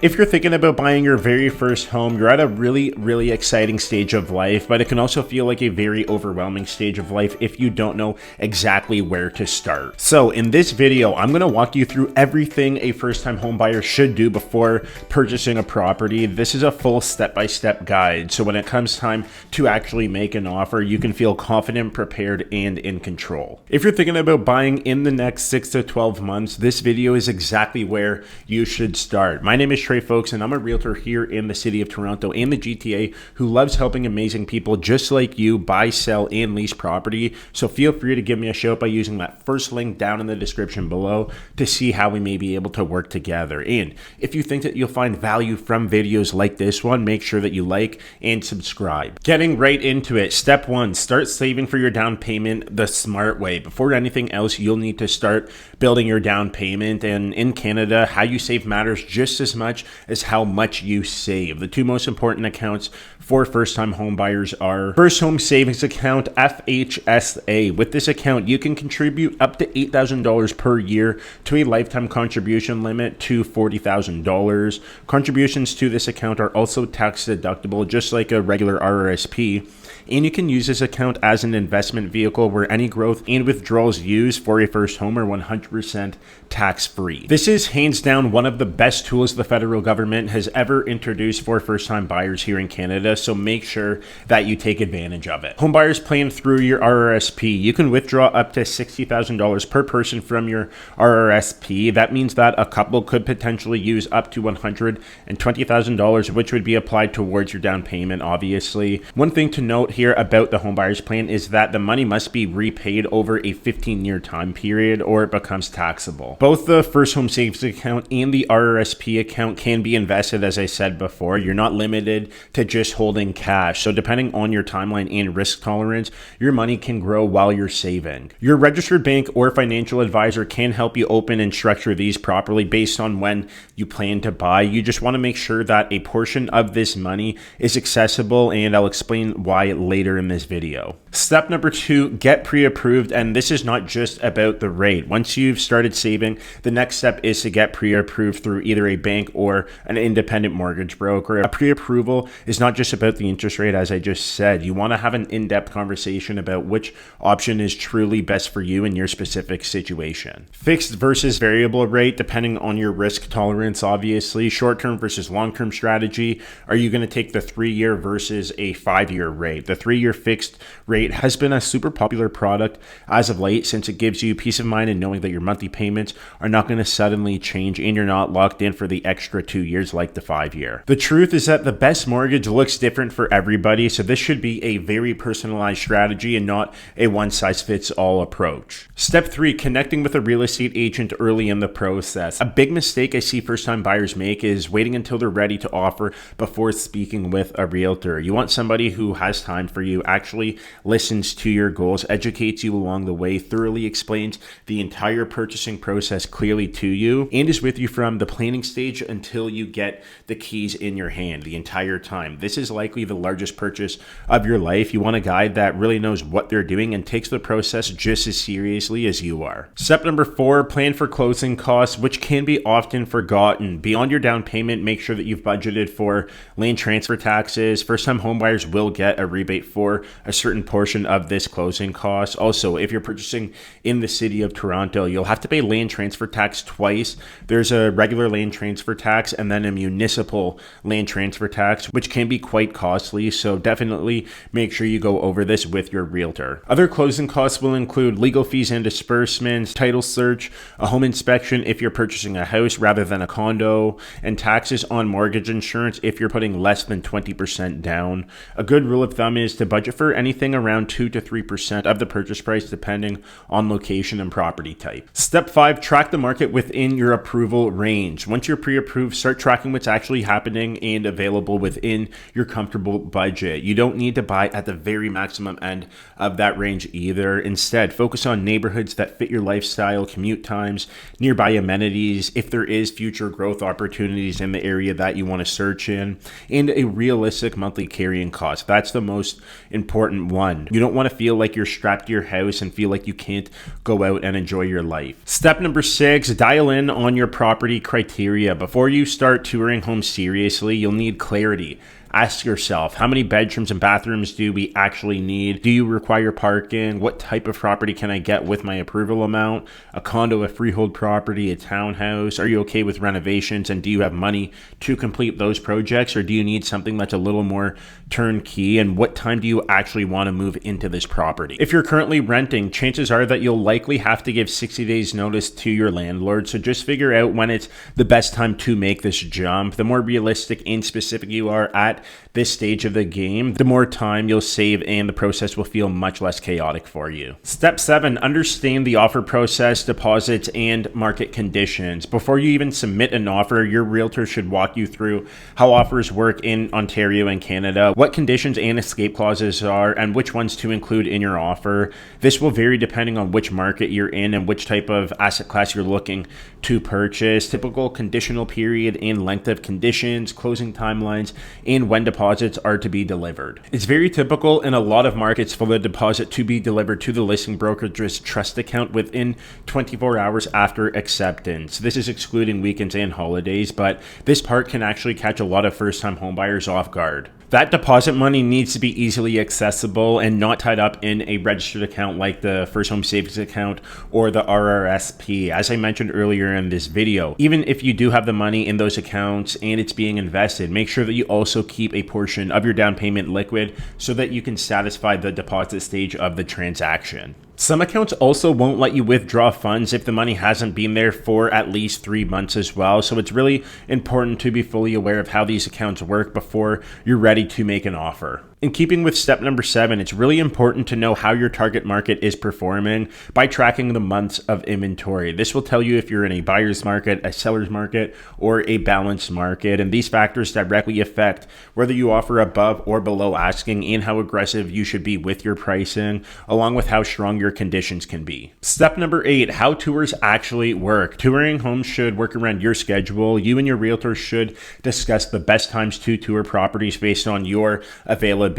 If you're thinking about buying your very first home, you're at a really exciting stage of life, but it can also feel like a very overwhelming stage of life if you don't know exactly where to start. So in this video, I'm going to walk you through everything a first-time home buyer should do before purchasing a property. This is a full step-by-step guide, so when it comes time to actually make an offer, you can feel confident, prepared, and in control. If you're thinking about buying in the next 6 to 12 months, this video is exactly where you should start. My name is Trey, folks, and I'm a realtor here in the city of Toronto and the GTA who loves helping amazing people just like you buy, sell, and lease property. So feel free to give me a shout by using that first link down in the description below to see how we may be able to work together. And if you think that you'll find value from videos like this one, make sure that you like and subscribe. Getting right into it, step 1, start saving for your down payment the smart way. Before anything else, you'll need to start building your down payment. And in Canada, how you save matters just as much as how much you save. The two most important accounts for first-time home buyers are First Home Savings Account, FHSA. With this account, you can contribute up to $8,000 per year to a lifetime contribution limit to $40,000. Contributions to this account are also tax deductible, just like a regular RRSP. And you can use this account as an investment vehicle where any growth and withdrawals used for a first home are 100% tax-free. This is hands down one of the best tools the federal government has ever introduced for first-time buyers here in Canada, so make sure that you take advantage of it. Home buyers plan through your RRSP. You can withdraw up to $60,000 per person from your RRSP. That means that a couple could potentially use up to $120,000, which would be applied towards your down payment, obviously. One thing to note here about the home buyers plan is that the money must be repaid over a 15-year time period or it becomes taxable. Both the First Home Savings Account and the RRSP account can be invested, as I said before. You're not limited to just holding cash. So depending on your timeline and risk tolerance, your money can grow while you're saving. Your registered bank or financial advisor can help you open and structure these properly based on when you plan to buy. You just want to make sure that a portion of this money is accessible, and I'll explain why later in this video. Step number 2, get pre-approved, and this is not just about the rate. Once you've started saving, the next step is to get pre-approved through either a bank or an independent mortgage broker. A pre-approval is not just about the interest rate, as I just said. You want to have an in-depth conversation about which option is truly best for you in your specific situation. Fixed versus variable rate, depending on your risk tolerance, obviously. Short-term versus long-term strategy. Are you going to take the 3-year versus a 5-year rate? The 3-year fixed rate has been a super popular product as of late, since it gives you peace of mind in knowing that your monthly payments are not going to suddenly change and you're not locked in for the extra 2 years like the 5-year. The truth is that the best mortgage looks different for everybody, so this should be a very personalized strategy and not a one-size-fits-all approach. Step 3, connecting with a real estate agent early in the process. A big mistake I see first-time buyers make is waiting until they're ready to offer before speaking with a realtor. You want somebody who has time for you, actually listens to your goals, educates you along the way, thoroughly explains the entire purchasing process clearly to you, and is with you from the planning stage until you get the keys in your hand the entire time. This is likely the largest purchase of your life. You want a guy that really knows what they're doing and takes the process just as seriously as you are. Step number 4, plan for closing costs, which can be often forgotten. Beyond your down payment, make sure that you've budgeted for land transfer taxes. First-time homebuyers will get a rebate for a certain portion of this closing cost. Also, if you're purchasing in the city of Toronto, you'll have to pay land transfer tax twice. There's a regular land transfer tax and then a municipal land transfer tax, which can be quite costly, so definitely make sure you go over this with your realtor. Other closing costs will include legal fees and disbursements, title search, a home inspection if you're purchasing a house rather than a condo, and taxes on mortgage insurance if you're putting less than 20% down. A good rule of thumb is to budget for anything around 2 to 3% of the purchase price depending on location and property type. Step 5, track the market within your approval range. Once you're pre-approved, start tracking what's actually happening and available within your comfortable budget. You don't need to buy at the very maximum end of that range either. Instead, focus on neighborhoods that fit your lifestyle, commute times, nearby amenities, if there is future growth opportunities in the area that you want to search in, and a realistic monthly carrying cost. That's the most important one. You don't want to feel like you're strapped to your house and feel like you can't go out and enjoy your life. Step number 6, dial in on your property criteria. Before you start touring homes seriously, you'll need clarity. Ask yourself, how many bedrooms and bathrooms do we actually need? Do you require parking? What type of property can I get with my approval amount? A condo, a freehold property, a townhouse? Are you okay with renovations? And do you have money to complete those projects? Or do you need something that's a little more turnkey? And what time do you actually want to move into this property? If you're currently renting, chances are that you'll likely have to give 60 days notice to your landlord. So just figure out when it's the best time to make this jump. The more realistic and specific you are at this stage of the game, the more time you'll save and the process will feel much less chaotic for you. Step 7, understand the offer process, deposits, and market conditions. Before you even submit an offer, your realtor should walk you through how offers work in Ontario and Canada, what conditions and escape clauses are, and which ones to include in your offer. This will vary depending on which market you're in and which type of asset class you're looking to purchase. Typical conditional period and length of conditions, closing timelines, and when deposits are to be delivered. It's very typical in a lot of markets for the deposit to be delivered to the listing brokerage's trust account within 24 hours after acceptance. This is excluding weekends and holidays, but this part can actually catch a lot of first-time homebuyers off guard. That deposit money needs to be easily accessible and not tied up in a registered account like the First Home Savings Account or the RRSP. As I mentioned earlier in this video, even if you do have the money in those accounts and it's being invested, make sure that you also keep a portion of your down payment liquid so that you can satisfy the deposit stage of the transaction. Some accounts also won't let you withdraw funds if the money hasn't been there for at least 3 months as well. So it's really important to be fully aware of how these accounts work before you're ready to make an offer. In keeping with step number 7, it's really important to know how your target market is performing by tracking the months of inventory. This will tell you if you're in a buyer's market, a seller's market, or a balanced market. And these factors directly affect whether you offer above or below asking and how aggressive you should be with your pricing, along with how strong your conditions can be. Step number 8, how tours actually work. Touring homes should work around your schedule. You and your realtor should discuss the best times to tour properties based on your availability.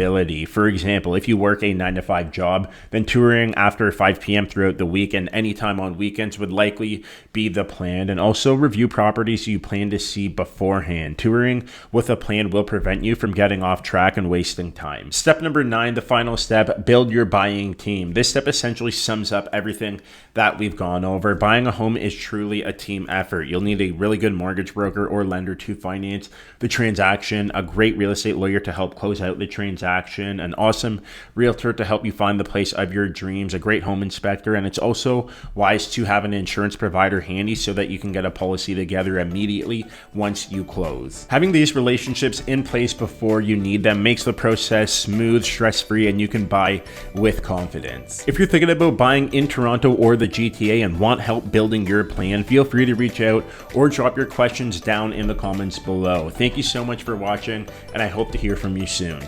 For example, if you work a 9-to-5 job, then touring after 5 p.m. throughout the week and anytime on weekends would likely be the plan. And also review properties you plan to see beforehand. Touring with a plan will prevent you from getting off track and wasting time. Step number 9, the final step, build your buying team. This step essentially sums up everything that we've gone over. Buying a home is truly a team effort. You'll need a really good mortgage broker or lender to finance the transaction, a great real estate lawyer to help close out the transaction, an awesome realtor to help you find the place of your dreams, a great home inspector, and it's also wise to have an insurance provider handy so that you can get a policy together immediately once you close. Having these relationships in place before you need them makes the process smooth, stress-free, and you can buy with confidence. If you're thinking about buying in Toronto or the GTA and want help building your plan, feel free to reach out or drop your questions down in the comments below. Thank you so much for watching, and I hope to hear from you soon.